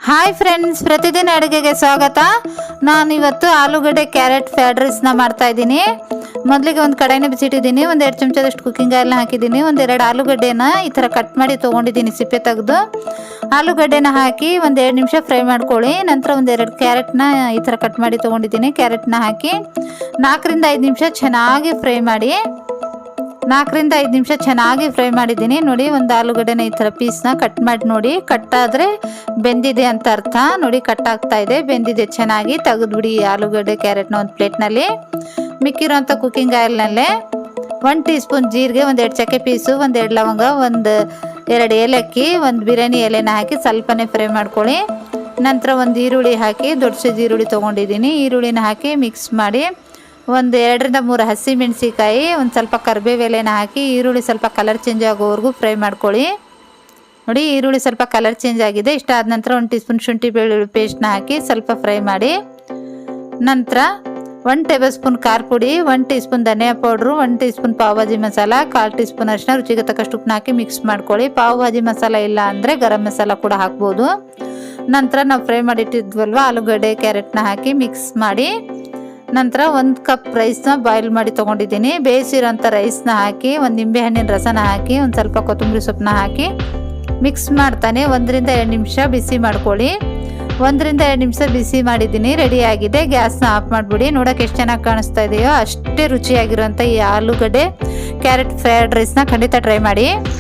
Hi friends, ಪ್ರತಿದಿನ ಅಡುಗೆಗೆ ಸ್ವಾಗತ. ನಾನು ಇವತ್ತು ಆಲೂಗಡ್ಡೆ ಕ್ಯಾರೆಟ್ ಫ್ರೈಡ್ ರೈಸ್ನ ಮಾಡ್ತಾ ಇದ್ದೀನಿ. ಮೊದಲಿಗೆ ಒಂದು ಕಡಾಯಿನ ಬಿಸಿಟ್ಟಿದ್ದೀನಿ. ಒಂದು 2 ಚಮಚದಷ್ಟು ಕುಕ್ಕಿಂಗ್ ಆಯಿಲ್ನ ಹಾಕಿದ್ದೀನಿ. ಒಂದು 2 ಆಲೂಗಡ್ಡೆನ ಈ ಥರ ಕಟ್ ಮಾಡಿ ತೊಗೊಂಡಿದ್ದೀನಿ, ಸಿಪ್ಪೆ ತೆಗೆದು. ಆಲೂಗಡ್ಡೆನ ಹಾಕಿ ಒಂದು 2 ನಿಮಿಷ ಫ್ರೈ ಮಾಡ್ಕೊಳ್ಳಿ. ನಂತರ ಒಂದು 2 ಕ್ಯಾರೆಟ್ನ ಈ ಥರ ಕಟ್ ಮಾಡಿ ತೊಗೊಂಡಿದ್ದೀನಿ. ಕ್ಯಾರೆಟ್ನ ಹಾಕಿ 4 ರಿಂದ 5 ನಿಮಿಷ ಚೆನ್ನಾಗಿ ಫ್ರೈ ಮಾಡಿ. 4 ರಿಂದ 5 ನಿಮಿಷ ಚೆನ್ನಾಗಿ ಫ್ರೈ ಮಾಡಿದ್ದೀನಿ. ನೋಡಿ, ಒಂದು ಆಲೂಗಡ್ಡೆನ ಈ ಥರ ಪೀಸ್ನ ಕಟ್ ಮಾಡಿ ನೋಡಿ. ಕಟ್ಟಾದರೆ ಬೆಂದಿದೆ ಅಂತ ಅರ್ಥ. ನೋಡಿ, ಕಟ್ ಆಗ್ತಾ ಇದೆ, ಬೆಂದಿದೆ ಚೆನ್ನಾಗಿ. ತೆಗೆದುಬಿಡಿ ಆಲೂಗಡ್ಡೆ ಕ್ಯಾರೆಟ್ನ ಒಂದು ಪ್ಲೇಟ್ನಲ್ಲಿ. ಮಿಕ್ಕಿರೋಂಥ ಕುಕ್ಕಿಂಗ್ ಆಯಿಲ್ನಲ್ಲೇ 1 ಟೀ ಸ್ಪೂನ್ ಜೀರಿಗೆ, ಒಂದು 2 ಚಕ್ಕೆ ಪೀಸು, ಒಂದು 2 ಲವಂಗ, ಒಂದು 2 ಏಲಕ್ಕಿ, ಒಂದು ಬಿರಿಯಾನಿ ಎಲೆನ ಹಾಕಿ ಸ್ವಲ್ಪನೇ ಫ್ರೈ ಮಾಡ್ಕೊಳ್ಳಿ. ನಂತರ ಒಂದು ಈರುಳ್ಳಿ ಹಾಕಿ, ದೊಡ್ಡ ಸೈಜ್ ಈರುಳ್ಳಿ ತೊಗೊಂಡಿದ್ದೀನಿ. ಈರುಳ್ಳಿನ ಹಾಕಿ ಮಿಕ್ಸ್ ಮಾಡಿ ಒಂದು 2 ರಿಂದ 3 ಹಸಿ ಮೆಣಸಿಕಾಯಿ, ಒಂದು ಸ್ವಲ್ಪ ಕರಿಬೇವು ಎಲೆನ ಹಾಕಿ ಈರುಳ್ಳಿ ಸ್ವಲ್ಪ ಕಲರ್ ಚೇಂಜ್ ಆಗೋವರೆಗೂ ಫ್ರೈ ಮಾಡ್ಕೊಳ್ಳಿ. ನೋಡಿ, ಈರುಳ್ಳಿ ಸ್ವಲ್ಪ ಕಲರ್ ಚೇಂಜ್ ಆಗಿದೆ. ಇಷ್ಟ ಆದ ನಂತರ 1 ಟೀ ಸ್ಪೂನ್ ಶುಂಠಿ ಬೆಳ್ಳುಳ್ಳಿ ಪೇಸ್ಟ್ನ ಹಾಕಿ ಸ್ವಲ್ಪ ಫ್ರೈ ಮಾಡಿ. ನಂತರ 1 ಟೇಬಲ್ ಸ್ಪೂನ್ ಖಾರ ಪುಡಿ, 1 ಟೀ ಸ್ಪೂನ್ ಧನಿಯಾ powder, 1 tea spoon pav bhaji masala, 1/4 tea spoon ಅರಿಶಿನ, ರುಚಿಗೆ ತಕ್ಕಷ್ಟು ಉಪ್ಪನ್ನ ಹಾಕಿ ಮಿಕ್ಸ್ ಮಾಡ್ಕೊಳ್ಳಿ. ಪಾವ್ ಭಾಜಿ ಮಸಾಲ ಇಲ್ಲ ಅಂದರೆ ಗರಂ ಮಸಾಲ ಕೂಡ ಹಾಕ್ಬೋದು. ನಂತರ ನಾವು ಫ್ರೈ ಮಾಡಿಟ್ಟಿದ್ವಲ್ವ ಆಲೂಗಡ್ಡೆ ಕ್ಯಾರೆಟ್ನ ಹಾಕಿ ಮಿಕ್ಸ್ ಮಾಡಿ. ನಂತರ 1 ಕಪ್ ರೈಸ್ನ ಬಾಯ್ಲ್ ಮಾಡಿ ತೊಗೊಂಡಿದ್ದೀನಿ. ಬೇಯಿಸಿರೋಂಥ ರೈಸ್ನ ಹಾಕಿ, ಒಂದು ನಿಂಬೆಹಣ್ಣಿನ ರಸನ ಹಾಕಿ, ಒಂದು ಸ್ವಲ್ಪ ಕೊತ್ತಂಬರಿ ಸೊಪ್ಪನ್ನ ಹಾಕಿ ಮಿಕ್ಸ್ ಮಾಡ್ತಾನೆ 1 ರಿಂದ 2 ನಿಮಿಷ ಬಿಸಿ ಮಾಡ್ಕೊಳ್ಳಿ. 1 ರಿಂದ 2 ನಿಮಿಷ ಬಿಸಿ ಮಾಡಿದ್ದೀನಿ, ರೆಡಿಯಾಗಿದೆ. ಗ್ಯಾಸ್ನ ಆಫ್ ಮಾಡಿಬಿಡಿ. ನೋಡೋಕೆ ಎಷ್ಟು ಚೆನ್ನಾಗಿ ಕಾಣಿಸ್ತಾ ಇದೆಯೋ ಅಷ್ಟೇ ರುಚಿಯಾಗಿರೋಂಥ ಈ ಆಲೂಗಡ್ಡೆ ಕ್ಯಾರೆಟ್ ಫ್ರೈಡ್ ರೈಸ್ನ ಖಂಡಿತ ಟ್ರೈ ಮಾಡಿ.